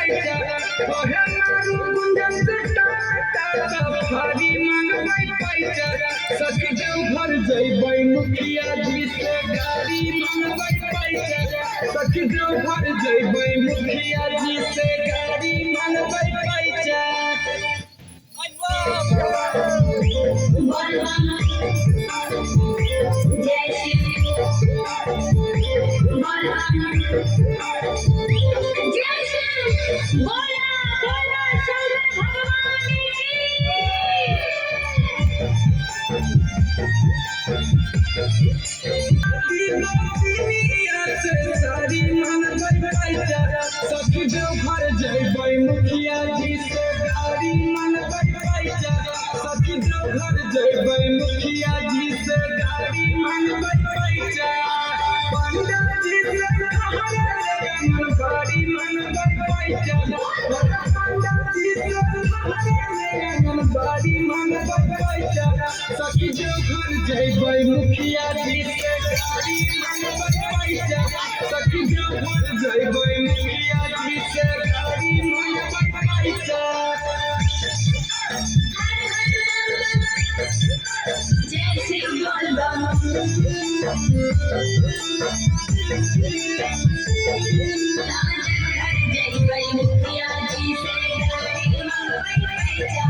पैसा ओहे मारू गुंजन से टाटा भारी मंगवाई पैसा सखी देव घर जइबै मुखिया जी से गाड़ी मंगवाई पैसा सखी देव घर जइबै मुखिया जी से गाड़ी मंगवाई पैसा सारी मंगवाई पैसा सखी देव घर जइबै मुखिया जी से गाड़ी मंगवाई पैसा सखी देव घर जइबै मुखिया जी से गाड़ी मंगवाई पैसा पंडा जी से गाड़ी मंगवाई पैसा पंडा जी से गाड़ी मंगवाई पैसा सखी देव घर जइबै मुखिया जी से गाड़ी मंगवाई पैसा सखी देव घर जइबै मुखिया जी से गाड़ी मंगवाई पैसा जय श्री बोलबम घर जइबै मुखिया जी से गाड़ी मंगवाई पैसा